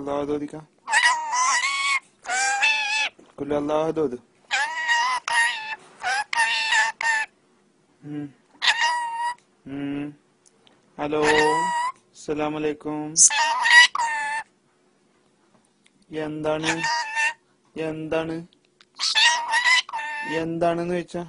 الله دودك كل الله دود hello അസ്സലാമു അലൈക്കും. എന്താണ് എന്താണെന്ന് ചോദിച്ചാ